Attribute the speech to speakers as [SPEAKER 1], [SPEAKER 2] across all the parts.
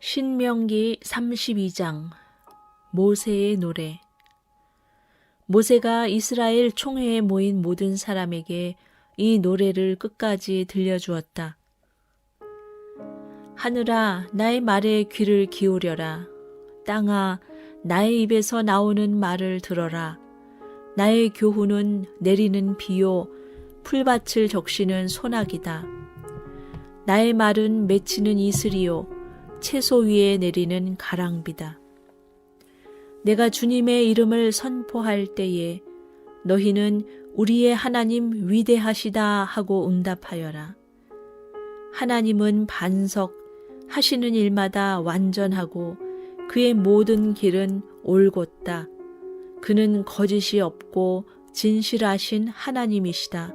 [SPEAKER 1] 신명기 32장 모세의 노래. 모세가 이스라엘 총회에 모인 모든 사람에게 이 노래를 끝까지 들려주었다. 하늘아, 나의 말에 귀를 기울여라. 땅아, 나의 입에서 나오는 말을 들어라. 나의 교훈은 내리는 비요, 풀밭을 적시는 소나기다. 나의 말은 맺히는 이슬이요, 채소 위에 내리는 가랑비다. 내가 주님의 이름을 선포할 때에 너희는 우리의 하나님 위대하시다 하고 응답하여라. 하나님은 반석, 하시는 일마다 완전하고 그의 모든 길은 올곧다. 그는 거짓이 없고 진실하신 하나님이시다.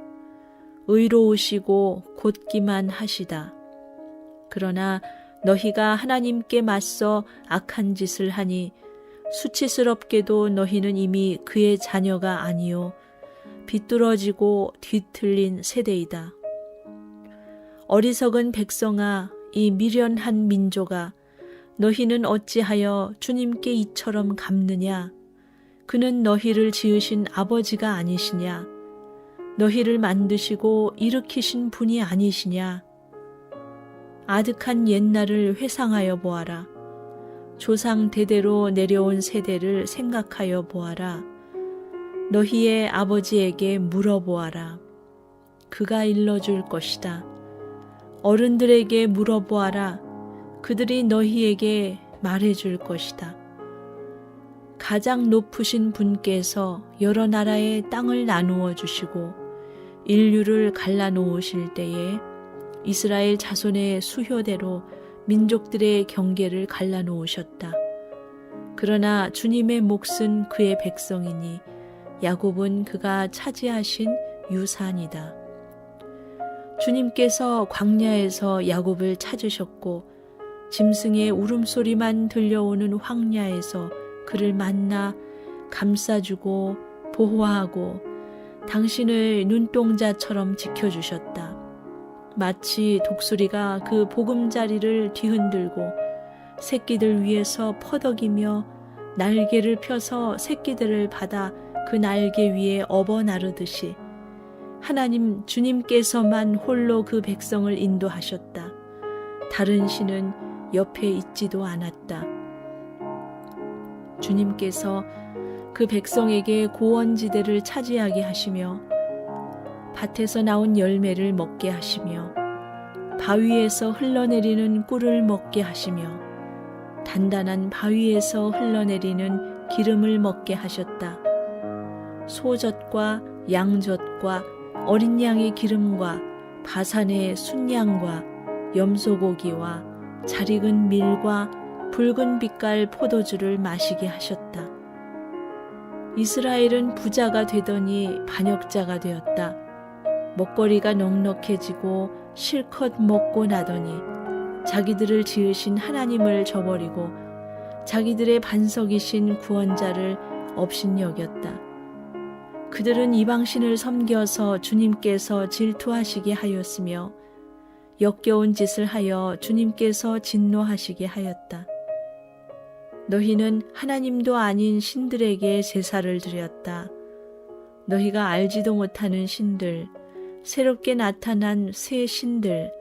[SPEAKER 1] 의로우시고 곧기만 하시다. 그러나 너희가 하나님께 맞서 악한 짓을 하니 수치스럽게도 너희는 이미 그의 자녀가 아니요 비뚤어지고 뒤틀린 세대이다. 어리석은 백성아, 이 미련한 민족아, 너희는 어찌하여 주님께 이처럼 갚느냐? 그는 너희를 지으신 아버지가 아니시냐? 너희를 만드시고 일으키신 분이 아니시냐? 아득한 옛날을 회상하여 보아라. 조상 대대로 내려온 세대를 생각하여 보아라. 너희의 아버지에게 물어보아라. 그가 일러줄 것이다. 어른들에게 물어보아라. 그들이 너희에게 말해줄 것이다. 가장 높으신 분께서 여러 나라의 땅을 나누어 주시고 인류를 갈라놓으실 때에 이스라엘 자손의 수효대로 민족들의 경계를 갈라놓으셨다. 그러나 주님의 몫은 그의 백성이니 야곱은 그가 차지하신 유산이다. 주님께서 광야에서 야곱을 찾으셨고 짐승의 울음소리만 들려오는 황야에서 그를 만나 감싸주고 보호하고 당신을 눈동자처럼 지켜주셨다. 마치 독수리가 그 보금자리를 뒤흔들고 새끼들 위에서 퍼덕이며 날개를 펴서 새끼들을 받아 그 날개 위에 업어 나르듯이 하나님 주님께서만 홀로 그 백성을 인도하셨다. 다른 신은 옆에 있지도 않았다. 주님께서 그 백성에게 고원지대를 차지하게 하시며 밭에서 나온 열매를 먹게 하시며 바위에서 흘러내리는 꿀을 먹게 하시며 단단한 바위에서 흘러내리는 기름을 먹게 하셨다. 소젖과 양젖과 어린 양의 기름과 바산의 순양과 염소고기와 잘 익은 밀과 붉은 빛깔 포도주를 마시게 하셨다. 이스라엘은 부자가 되더니 반역자가 되었다. 먹거리가 넉넉해지고 실컷 먹고 나더니 자기들을 지으신 하나님을 저버리고 자기들의 반석이신 구원자를 업신여겼다. 그들은 이방신을 섬겨서 주님께서 질투하시게 하였으며 역겨운 짓을 하여 주님께서 진노하시게 하였다. 너희는 하나님도 아닌 신들에게 제사를 드렸다. 너희가 알지도 못하는 신들, 새롭게 나타난 새 신들,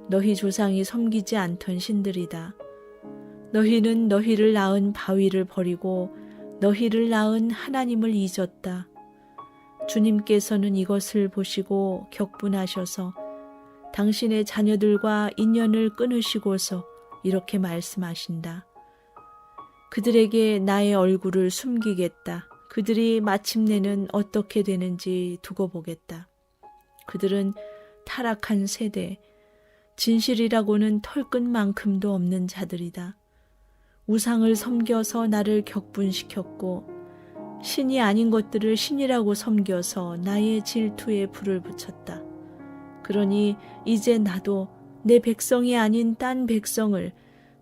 [SPEAKER 1] 너희 조상이 섬기지 않던 신들이다. 너희는 너희를 낳은 바위를 버리고 너희를 낳은 하나님을 잊었다. 주님께서는 이것을 보시고 격분하셔서 당신의 자녀들과 인연을 끊으시고서 이렇게 말씀하신다. 그들에게 나의 얼굴을 숨기겠다. 그들이 마침내는 어떻게 되는지 두고 보겠다. 그들은 타락한 세대, 진실이라고는 털끝만큼도 없는 자들이다. 우상을 섬겨서 나를 격분시켰고 신이 아닌 것들을 신이라고 섬겨서 나의 질투에 불을 붙였다. 그러니 이제 나도 내 백성이 아닌 딴 백성을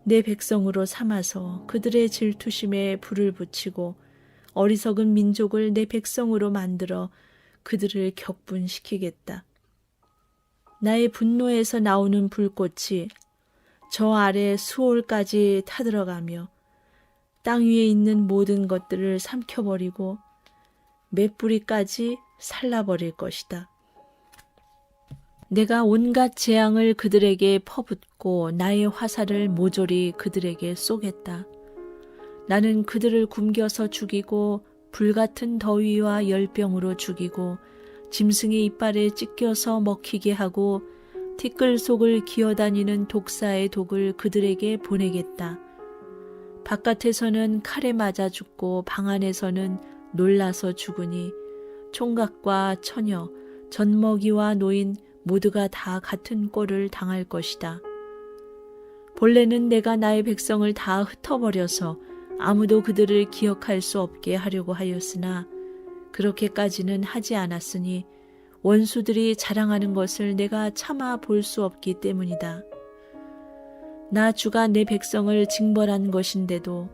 [SPEAKER 1] 내 백성으로 삼아서 그들의 질투심에 불을 붙이고 어리석은 민족을 내 백성으로 만들어 그들을 격분시키겠다. 나의 분노에서 나오는 불꽃이 저 아래 수올까지 타들어가며 땅 위에 있는 모든 것들을 삼켜버리고 맷뿌리까지 살라버릴 것이다. 내가 온갖 재앙을 그들에게 퍼붓고 나의 화살을 모조리 그들에게 쏘겠다. 나는 그들을 굶겨서 죽이고 불같은 더위와 열병으로 죽이고 짐승의 이빨에 찢겨서 먹히게 하고 티끌 속을 기어다니는 독사의 독을 그들에게 보내겠다. 바깥에서는 칼에 맞아 죽고 방 안에서는 놀라서 죽으니 총각과 처녀, 젖먹이와 노인 모두가 다 같은 꼴을 당할 것이다. 본래는 내가 나의 백성을 다 흩어버려서 아무도 그들을 기억할 수 없게 하려고 하였으나 그렇게까지는 하지 않았으니 원수들이 자랑하는 것을 내가 참아 볼 수 없기 때문이다. 나 주가 내 백성을 징벌한 것인데도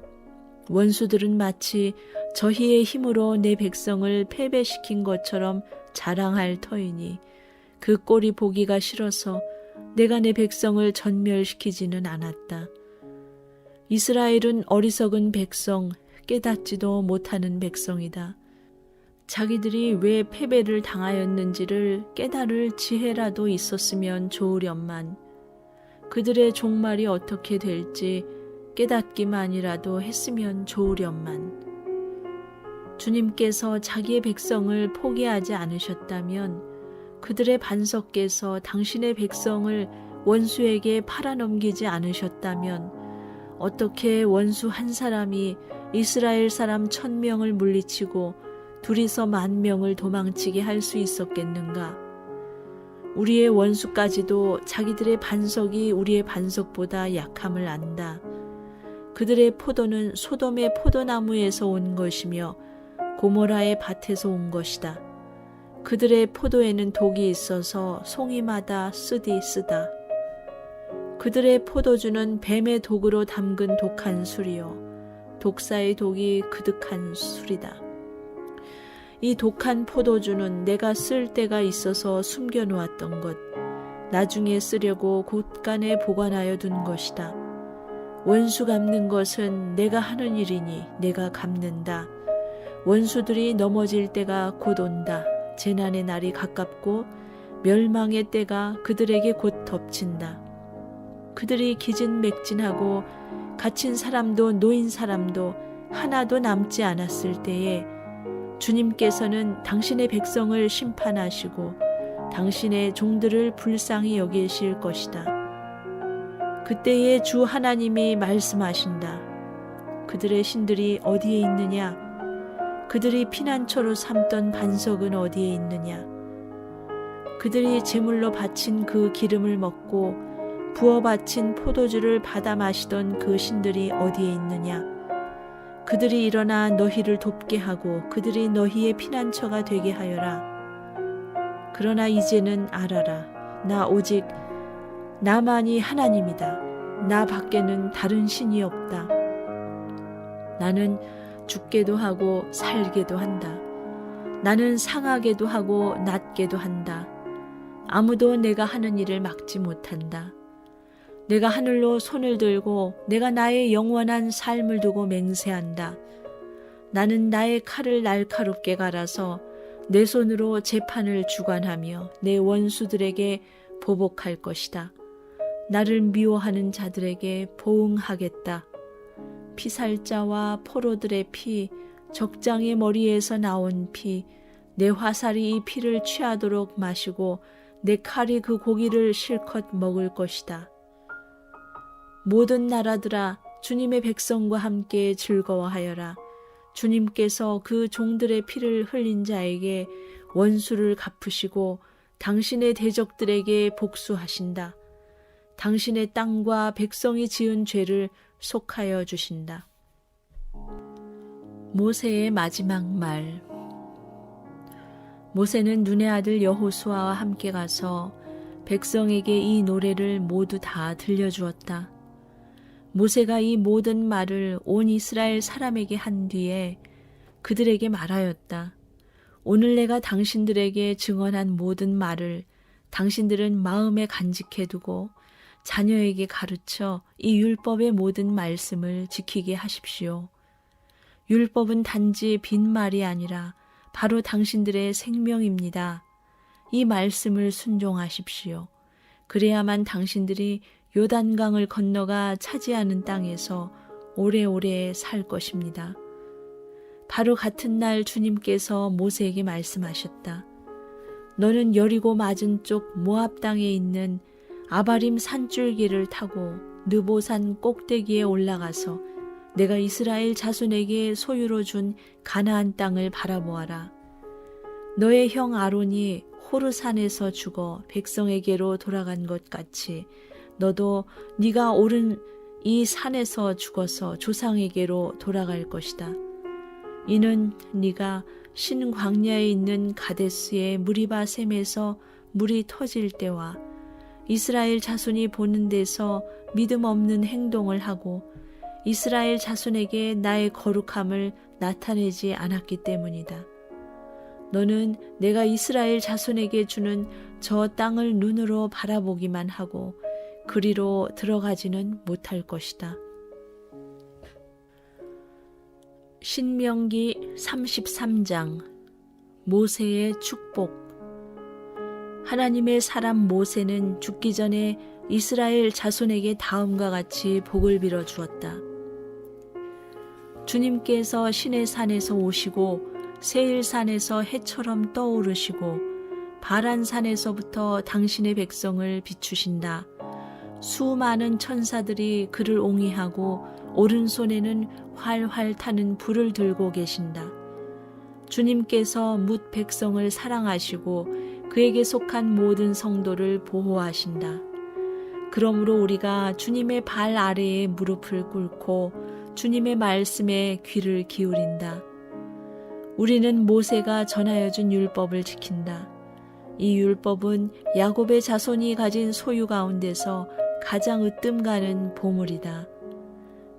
[SPEAKER 1] 원수들은 마치 저희의 힘으로 내 백성을 패배시킨 것처럼 자랑할 터이니 그 꼴이 보기가 싫어서 내가 내 백성을 전멸시키지는 않았다. 이스라엘은 어리석은 백성, 깨닫지도 못하는 백성이다. 자기들이 왜 패배를 당하였는지를 깨달을 지혜라도 있었으면 좋으련만 그들의 종말이 어떻게 될지 깨닫기만이라도 했으면 좋으련만 주님께서 자기의 백성을 포기하지 않으셨다면 그들의 반석께서 당신의 백성을 원수에게 팔아넘기지 않으셨다면 어떻게 원수 한 사람이 이스라엘 사람 1000명을 물리치고 둘이서 10,000명을 도망치게 할 수 있었겠는가? 우리의 원수까지도 자기들의 반석이 우리의 반석보다 약함을 안다. 그들의 포도는 소돔의 포도나무에서 온 것이며 고모라의 밭에서 온 것이다. 그들의 포도에는 독이 있어서 송이마다 쓰디 쓰다. 그들의 포도주는 뱀의 독으로 담근 독한 술이요 독사의 독이 그득한 술이다. 이 독한 포도주는 내가 쓸 때가 있어서 숨겨놓았던 것, 나중에 쓰려고 곳간에 보관하여 둔 것이다. 원수 갚는 것은 내가 하는 일이니 내가 갚는다. 원수들이 넘어질 때가 곧 온다. 재난의 날이 가깝고 멸망의 때가 그들에게 곧 덮친다. 그들이 기진맥진하고 갇힌 사람도 노인 사람도 하나도 남지 않았을 때에 주님께서는 당신의 백성을 심판하시고 당신의 종들을 불쌍히 여기실 것이다. 그때에 주 하나님이 말씀하신다. 그들의 신들이 어디에 있느냐? 그들이 피난처로 삼던 반석은 어디에 있느냐? 그들이 제물로 바친 그 기름을 먹고 부어 바친 포도주를 받아 마시던 그 신들이 어디에 있느냐? 그들이 일어나 너희를 돕게 하고 그들이 너희의 피난처가 되게 하여라. 그러나 이제는 알아라. 나 오직 나만이 하나님이다. 나 밖에는 다른 신이 없다. 나는 죽게도 하고 살게도 한다. 나는 상하게도 하고 낫게도 한다. 아무도 내가 하는 일을 막지 못한다. 내가 하늘로 손을 들고 내가 나의 영원한 삶을 두고 맹세한다. 나는 나의 칼을 날카롭게 갈아서 내 손으로 재판을 주관하며 내 원수들에게 보복할 것이다. 나를 미워하는 자들에게 보응하겠다. 피살자와 포로들의 피, 적장의 머리에서 나온 피, 내 화살이 이 피를 취하도록 마시고 내 칼이 그 고기를 실컷 먹을 것이다. 모든 나라들아 주님의 백성과 함께 즐거워하여라. 주님께서 그 종들의 피를 흘린 자에게 원수를 갚으시고 당신의 대적들에게 복수하신다. 당신의 땅과 백성이 지은 죄를 속하여 주신다. 모세의 마지막 말. 모세는 눈의 아들 여호수아와 함께 가서 백성에게 이 노래를 모두 다 들려주었다. 모세가 이 모든 말을 온 이스라엘 사람에게 한 뒤에 그들에게 말하였다. 오늘 내가 당신들에게 증언한 모든 말을 당신들은 마음에 간직해 두고 자녀에게 가르쳐 이 율법의 모든 말씀을 지키게 하십시오. 율법은 단지 빈말이 아니라 바로 당신들의 생명입니다. 이 말씀을 순종하십시오. 그래야만 당신들이 요단강을 건너가 차지하는 땅에서 오래오래 살 것입니다. 바로 같은 날 주님께서 모세에게 말씀하셨다. 너는 여리고 맞은쪽 모압 땅에 있는 아바림 산줄기를 타고 느보산 꼭대기에 올라가서 내가 이스라엘 자손에게 소유로 준 가나안 땅을 바라보아라. 너의 형 아론이 호르산에서 죽어 백성에게로 돌아간 것 같이 너도 네가 오른 이 산에서 죽어서 조상에게로 돌아갈 것이다. 이는 네가 신광야에 있는 가데스의 무리바 샘에서 물이 터질 때와 이스라엘 자손이 보는 데서 믿음 없는 행동을 하고 이스라엘 자손에게 나의 거룩함을 나타내지 않았기 때문이다. 너는 내가 이스라엘 자손에게 주는 저 땅을 눈으로 바라보기만 하고 그리로 들어가지는 못할 것이다. 신명기 33장 모세의 축복. 하나님의 사람 모세는 죽기 전에 이스라엘 자손에게 다음과 같이 복을 빌어 주었다. 주님께서 시내산에서 오시고 세일산에서 해처럼 떠오르시고 바란산에서부터 당신의 백성을 비추신다. 수많은 천사들이 그를 옹이하고 오른손에는 활활 타는 불을 들고 계신다. 주님께서 뭇 백성을 사랑하시고 그에게 속한 모든 성도를 보호하신다. 그러므로 우리가 주님의 발 아래에 무릎을 꿇고 주님의 말씀에 귀를 기울인다. 우리는 모세가 전하여 준 율법을 지킨다. 이 율법은 야곱의 자손이 가진 소유 가운데서 가장 으뜸가는 보물이다.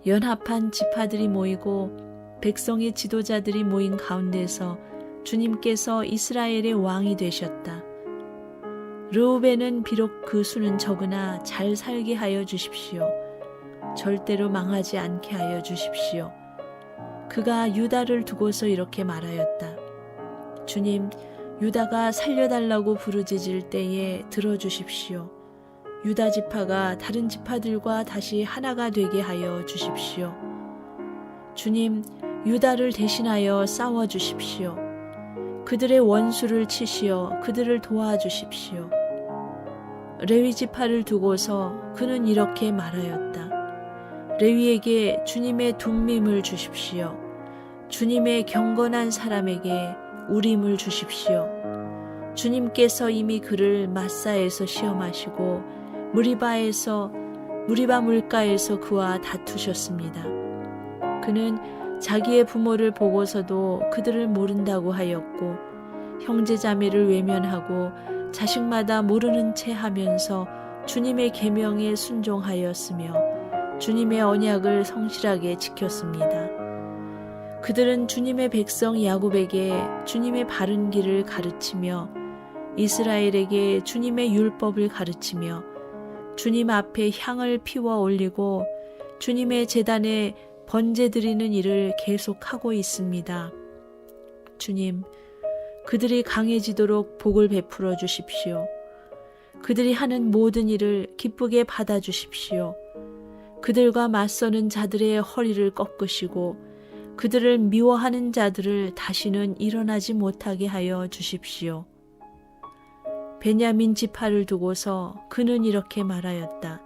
[SPEAKER 1] 연합한 지파들이 모이고 백성의 지도자들이 모인 가운데서 주님께서 이스라엘의 왕이 되셨다. 르우벤은 비록 그 수는 적으나 잘 살게 하여 주십시오. 절대로 망하지 않게 하여 주십시오. 그가 유다를 두고서 이렇게 말하였다. 주님, 유다가 살려달라고 부르짖을 때에 들어주십시오. 유다 지파가 다른 지파들과 다시 하나가 되게 하여 주십시오. 주님, 유다를 대신하여 싸워주십시오. 그들의 원수를 치시어 그들을 도와주십시오. 레위 지파를 두고서 그는 이렇게 말하였다. 레위에게 주님의 둠밈을 주십시오. 주님의 경건한 사람에게 우림을 주십시오. 주님께서 이미 그를 마사에서 시험하시고 무리바 물가에서 그와 다투셨습니다. 그는 자기의 부모를 보고서도 그들을 모른다고 하였고 형제 자매를 외면하고 자식마다 모르는 채 하면서 주님의 계명에 순종하였으며 주님의 언약을 성실하게 지켰습니다. 그들은 주님의 백성 야곱에게 주님의 바른 길을 가르치며 이스라엘에게 주님의 율법을 가르치며 주님 앞에 향을 피워 올리고 주님의 제단에 번제 드리는 일을 계속하고 있습니다. 주님, 그들이 강해지도록 복을 베풀어 주십시오. 그들이 하는 모든 일을 기쁘게 받아주십시오. 그들과 맞서는 자들의 허리를 꺾으시고 그들을 미워하는 자들을 다시는 일어나지 못하게 하여 주십시오. 베냐민 지파를 두고서 그는 이렇게 말하였다.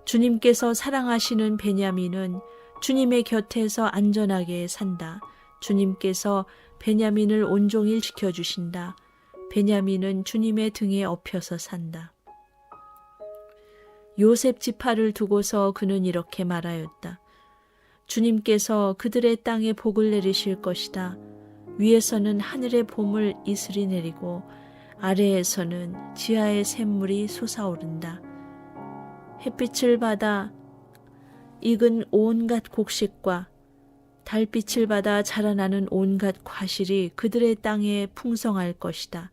[SPEAKER 1] 주님께서 사랑하시는 베냐민은 주님의 곁에서 안전하게 산다. 주님께서 베냐민을 온종일 지켜주신다. 베냐민은 주님의 등에 업혀서 산다. 요셉 지파를 두고서 그는 이렇게 말하였다. 주님께서 그들의 땅에 복을 내리실 것이다. 위에서는 하늘의 봄을 이슬이 내리고 아래에서는 지하의 샘물이 솟아오른다. 햇빛을 받아 익은 온갖 곡식과 달빛을 받아 자라나는 온갖 과실이 그들의 땅에 풍성할 것이다.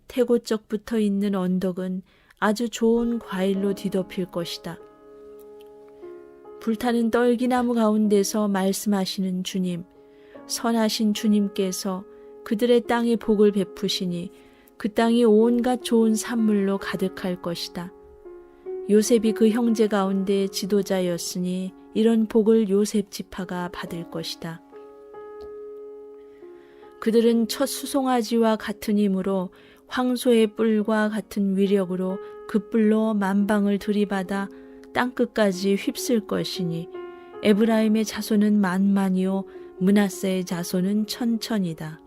[SPEAKER 1] 태고쪽부터 있는 언덕은 아주 좋은 과일로 뒤덮일 것이다. 불타는 떨기나무 가운데서 말씀하시는 주님, 선하신 주님께서 그들의 땅에 복을 베푸시니 그 땅이 온갖 좋은 산물로 가득할 것이다. 요셉이 그 형제 가운데 지도자였으니 이런 복을 요셉 지파가 받을 것이다. 그들은 첫 수송아지와 같은 힘으로 황소의 뿔과 같은 위력으로 그 뿔로 만방을 들이받아 땅끝까지 휩쓸 것이니 에브라임의 자손은 만만이요 므낫세의 자손은 천천이다.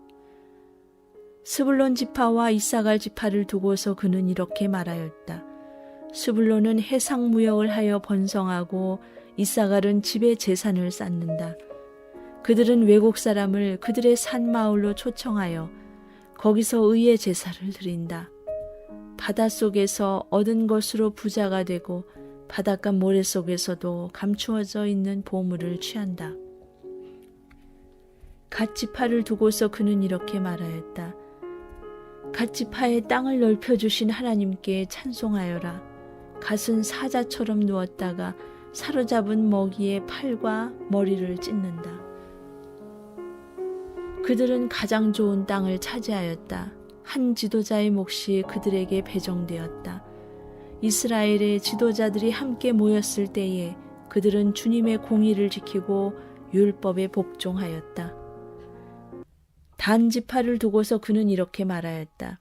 [SPEAKER 1] 스불론 지파와 이사갈 지파를 두고서 그는 이렇게 말하였다. 스불론은 해상 무역을 하여 번성하고 이사갈은 집에 재산을 쌓는다. 그들은 외국 사람을 그들의 산 마을로 초청하여 거기서 의의 제사를 드린다. 바닷속에서 얻은 것으로 부자가 되고 바닷가 모래 속에서도 감추어져 있는 보물을 취한다. 갓 지파를 두고서 그는 이렇게 말하였다. 갓 지파의 땅을 넓혀주신 하나님께 찬송하여라. 갓은 사자처럼 누웠다가 사로잡은 먹이의 팔과 머리를 찢는다. 그들은 가장 좋은 땅을 차지하였다. 한 지도자의 몫이 그들에게 배정되었다. 이스라엘의 지도자들이 함께 모였을 때에 그들은 주님의 공의를 지키고 율법에 복종하였다. 단 지파를 두고서 그는 이렇게 말하였다.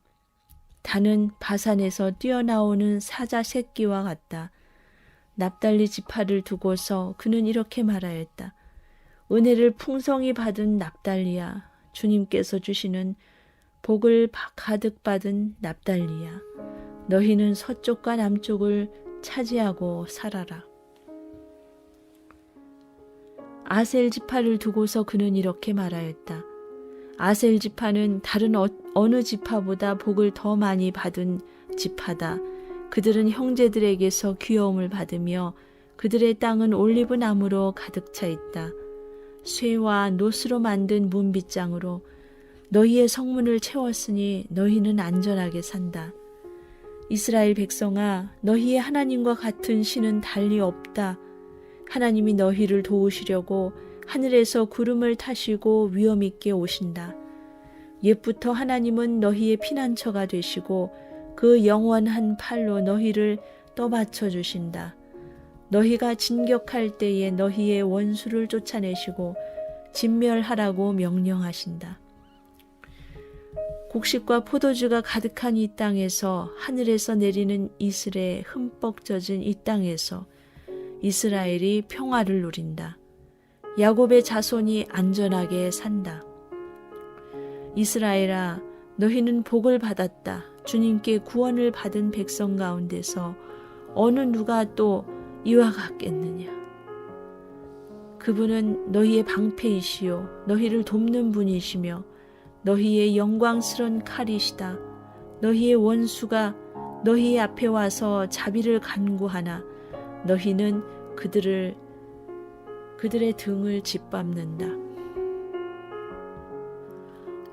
[SPEAKER 1] 단은 바산에서 뛰어나오는 사자 새끼와 같다. 납달리 지파를 두고서 그는 이렇게 말하였다. 은혜를 풍성히 받은 납달리야, 주님께서 주시는 복을 가득 받은 납달리야, 너희는 서쪽과 남쪽을 차지하고 살아라. 아셀 지파를 두고서 그는 이렇게 말하였다. 아셀 지파는 다른 어느 지파보다 복을 더 많이 받은 지파다. 그들은 형제들에게서 귀여움을 받으며 그들의 땅은 올리브 나무로 가득 차 있다. 쇠와 노스로 만든 문빗장으로 너희의 성문을 채웠으니 너희는 안전하게 산다. 이스라엘 백성아, 너희의 하나님과 같은 신은 달리 없다. 하나님이 너희를 도우시려고 하늘에서 구름을 타시고 위엄 있게 오신다. 옛부터 하나님은 너희의 피난처가 되시고 그 영원한 팔로 너희를 떠받쳐 주신다. 너희가 진격할 때에 너희의 원수를 쫓아내시고 진멸하라고 명령하신다. 곡식과 포도주가 가득한 이 땅에서, 하늘에서 내리는 이슬에 흠뻑 젖은 이 땅에서 이스라엘이 평화를 누린다. 야곱의 자손이 안전하게 산다. 이스라엘아, 너희는 복을 받았다. 주님께 구원을 받은 백성 가운데서 어느 누가 또 이와 같겠느냐. 그분은 너희의 방패이시요 너희를 돕는 분이시며 너희의 영광스런 칼이시다. 너희의 원수가 너희 앞에 와서 자비를 간구하나 너희는 그들의 등을 짓밟는다.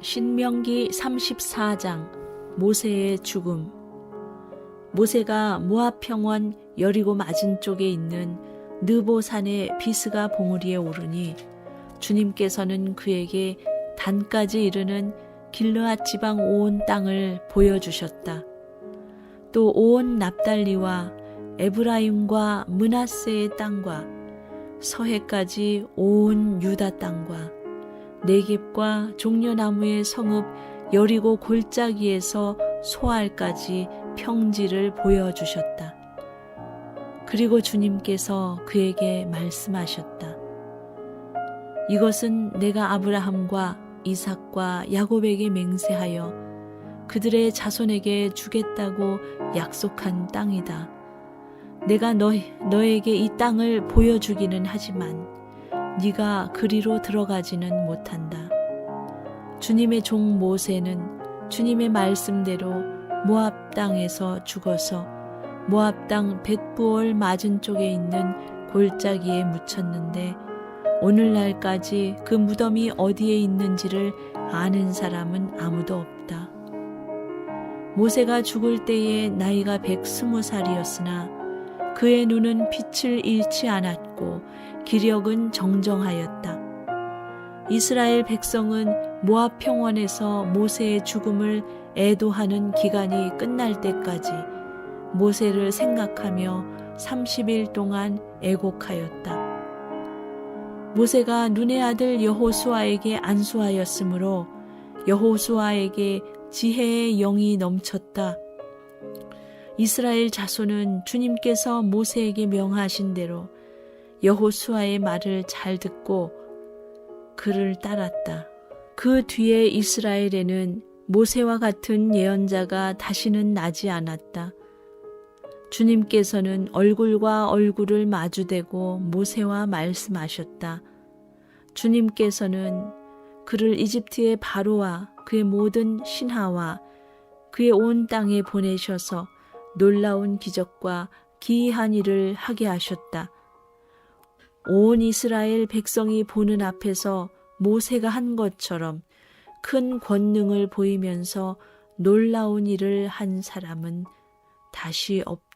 [SPEAKER 1] 신명기 34장 모세의 죽음. 모세가 모압 평원 여리고 맞은 쪽에 있는 느보산의 비스가 봉우리에 오르니 주님께서는 그에게 단까지 이르는 길르앗 지방 온 땅을 보여주셨다. 또 온 납달리와 에브라임과 므낫세의 땅과 서해까지 온 유다 땅과 네겝과 종려나무의 성읍 여리고 골짜기에서 소알까지 평지를 보여주셨다. 그리고 주님께서 그에게 말씀하셨다. 이것은 내가 아브라함과 이삭과 야곱에게 맹세하여 그들의 자손에게 주겠다고 약속한 땅이다. 내가 너에게 이 땅을 보여주기는 하지만 네가 그리로 들어가지는 못한다. 주님의 종 모세는 주님의 말씀대로 모압 땅에서 죽어서 모압 땅 벳부올 맞은 쪽에 있는 골짜기에 묻혔는데 오늘날까지 그 무덤이 어디에 있는지를 아는 사람은 아무도 없다. 모세가 죽을 때에 나이가 120살이었으나 그의 눈은 빛을 잃지 않았고 기력은 정정하였다. 이스라엘 백성은 모압 평원에서 모세의 죽음을 애도하는 기간이 끝날 때까지 모세를 생각하며 30일 동안 애곡하였다. 모세가 눈의 아들 여호수아에게 안수하였으므로 여호수아에게 지혜의 영이 넘쳤다. 이스라엘 자손은 주님께서 모세에게 명하신 대로 여호수아의 말을 잘 듣고 그를 따랐다. 그 뒤에 이스라엘에는 모세와 같은 예언자가 다시는 나지 않았다. 주님께서는 얼굴과 얼굴을 마주대고 모세와 말씀하셨다. 주님께서는 그를 이집트의 바로와 그의 모든 신하와 그의 온 땅에 보내셔서 놀라운 기적과 기이한 일을 하게 하셨다. 온 이스라엘 백성이 보는 앞에서 모세가 한 것처럼 큰 권능을 보이면서 놀라운 일을 한 사람은 다시 없다.